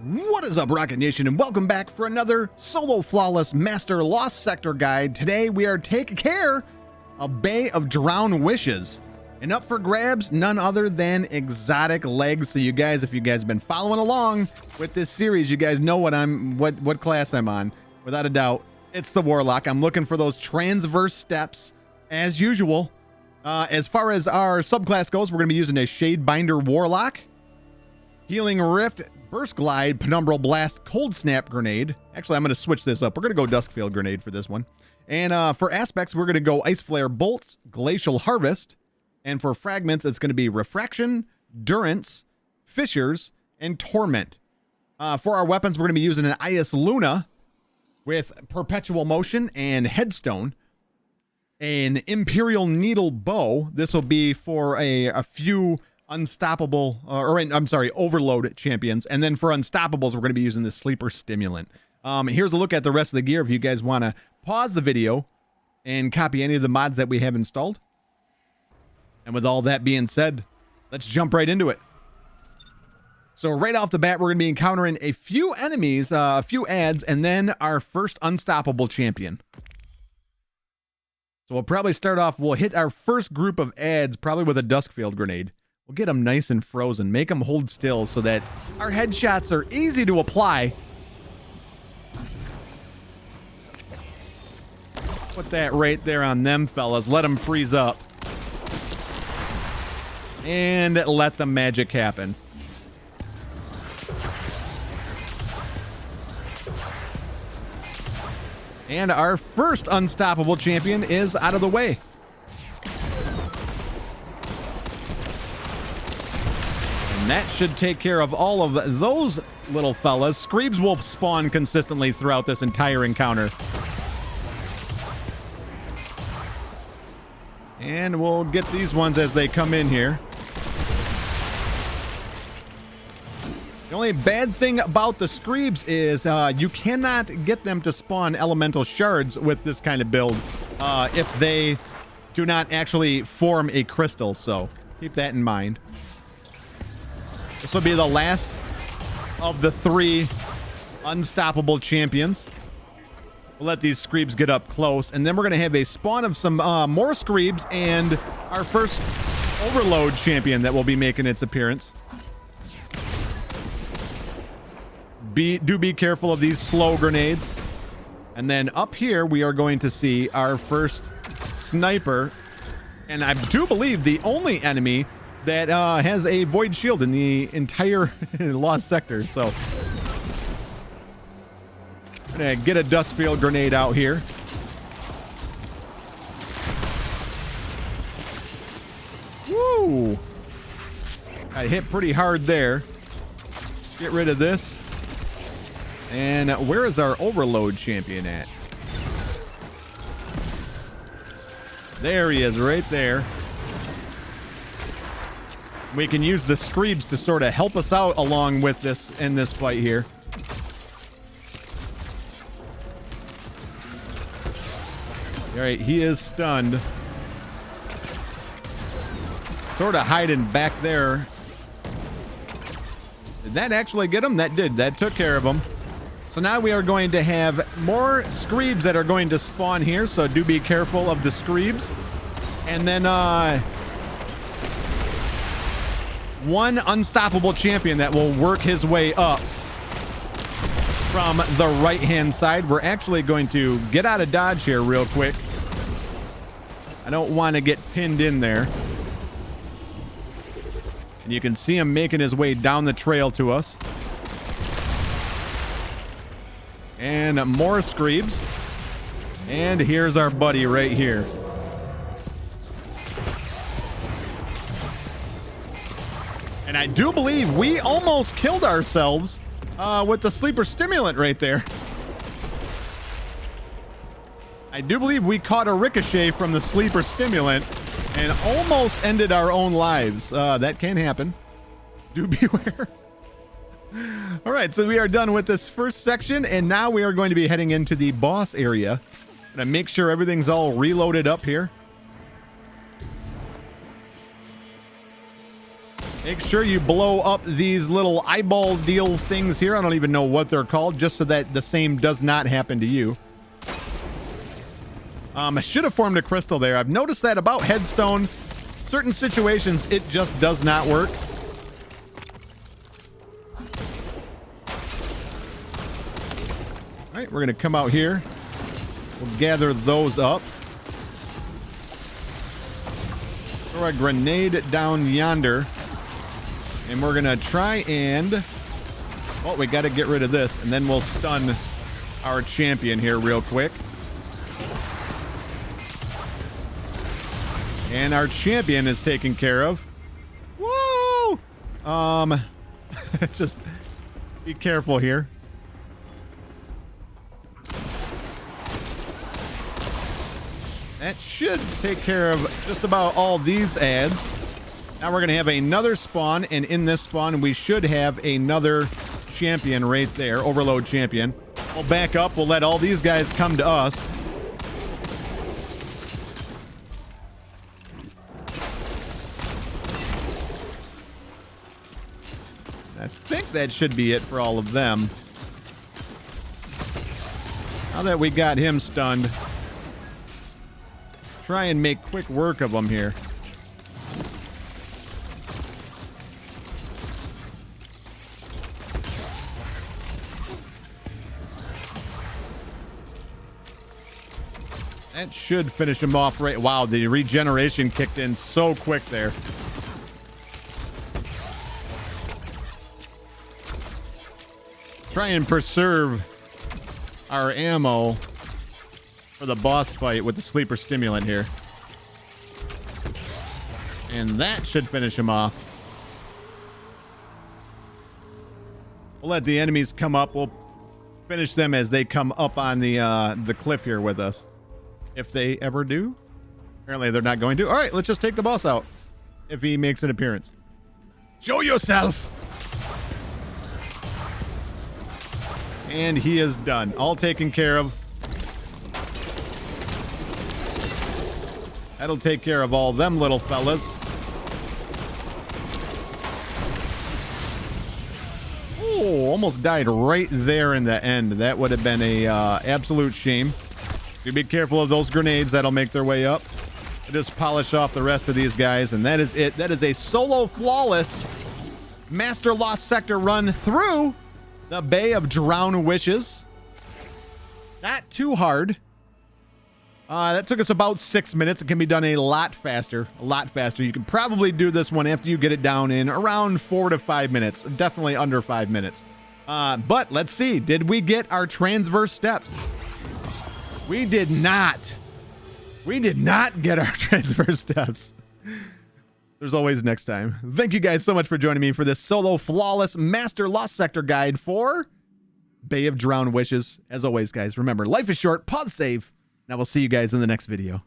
What is up, Rocket Nation, and welcome back for another solo flawless master lost sector guide. Today we are taking care of Bay of Drowned Wishes, and up for grabs none other than exotic legs. So you guys, if you guys have been following along with this series, you guys know what class I'm on. Without a doubt, it's the Warlock. I'm looking for those transverse steps as usual. As far as our subclass goes, we're going to be using a Shadebinder Warlock, Healing Rift, Burst Glide, Penumbral Blast, Cold Snap Grenade. Actually, I'm going to switch this up. We're going to go Duskfield Grenade for this one. And for aspects, we're going to go Ice Flare Bolts, Glacial Harvest. And for fragments, it's going to be Refraction, Durance, Fissures, and Torment. For our weapons, we're going to be using an Ias Luna with Perpetual Motion and Headstone. An Imperial Needle Bow. This will be for a few unstoppable overload champions, and then for unstoppables we're going to be using the Sleeper Stimulant. Here's a look at the rest of the gear if you guys want to pause the video and copy any of the mods that we have installed. And with all that being said, let's jump right into it. So right off the bat, we're going to be encountering a few enemies, a few adds, and then our first unstoppable champion. So we'll probably start off, we'll hit our first group of adds probably with a Duskfield Grenade. We'll get them nice and frozen, make them hold still so that our headshots are easy to apply. Put that right there on them, fellas. Let them freeze up. And let the magic happen. And our first unstoppable champion is out of the way. And that should take care of all of those little fellas. Screebs will spawn consistently throughout this entire encounter. And we'll get these ones as they come in here. The only bad thing about the Screebs is you cannot get them to spawn elemental shards with this kind of build if they do not actually form a crystal. So keep that in mind. This will be the last of the three unstoppable champions. We'll let these Screebs get up close, and then we're going to have a spawn of some more Screebs and our first overload champion that will be making its appearance. Do be careful of these slow grenades. And then up here, we are going to see our first sniper, and I do believe the only enemy that has a void shield in the entire lost sector. So I'm gonna get a Duskfield Grenade out here. Woo! I hit pretty hard there. Get rid of this. And where is our overload champion at? There he is, right there. We can use the Screebs to sort of help us out along with this in this fight here. All right, he is stunned. Sort of hiding back there. Did that actually get him? That did. That took care of him. So now we are going to have more Screebs that are going to spawn here, so do be careful of the Screebs. And then one unstoppable champion that will work his way up from the right-hand side. We're actually going to get out of dodge here real quick. I don't want to get pinned in there. And you can see him making his way down the trail to us. And more Screebs. And here's our buddy right here. And I do believe we almost killed ourselves with the Sleeper Stimulant right there. I do believe we caught a ricochet from the Sleeper Stimulant and almost ended our own lives. That can happen. Do beware. All right, so we are done with this first section, and now we are going to be heading into the boss area. Gonna make sure everything's all reloaded up here. Make sure you blow up these little eyeball deal things here. I don't even know what they're called, just so that the same does not happen to you. I should have formed a crystal there. I've noticed that about headstone. Certain situations, it just does not work. All right, we're going to come out here. We'll gather those up. Throw a grenade down yonder. And we're going to try and... Well, we got to get rid of this. And then we'll stun our champion here real quick. And our champion is taken care of. Whoa! Just be careful here. That should take care of just about all these ads. Now we're going to have another spawn, and in this spawn, we should have another champion right there, overload champion. We'll back up. We'll let all these guys come to us. I think that should be it for all of them. Now that we got him stunned, try and make quick work of them here. That should finish him off right. Wow, the regeneration kicked in so quick there. Try and preserve our ammo for the boss fight with the sleeper stimulant here. And that should finish him off. We'll let the enemies come up. We'll finish them as they come up on the cliff here with us. If they ever do. Apparently they're not going to. All right, let's just take the boss out if he makes an appearance. Show yourself. And he is done. All taken care of. That'll take care of all them little fellas. Oh, almost died right there in the end. That would have been a absolute shame. You be careful of those grenades. That'll make their way up. I'll just polish off the rest of these guys, and that is it. That is a solo flawless Master Lost Sector run through the Bay of Drowned Wishes. Not too hard. That took us about 6 minutes. It can be done a lot faster. A lot faster. You can probably do this one after you get it down in around 4 to 5 minutes. Definitely under 5 minutes. But let's see. Did we get our transverse steps? We did not. We did not get our transverse steps. There's always next time. Thank you guys so much for joining me for this solo flawless Master Lost Sector guide for Bay of Drowned Wishes. As always, guys, remember, life is short. Pause, save, and I will see you guys in the next video.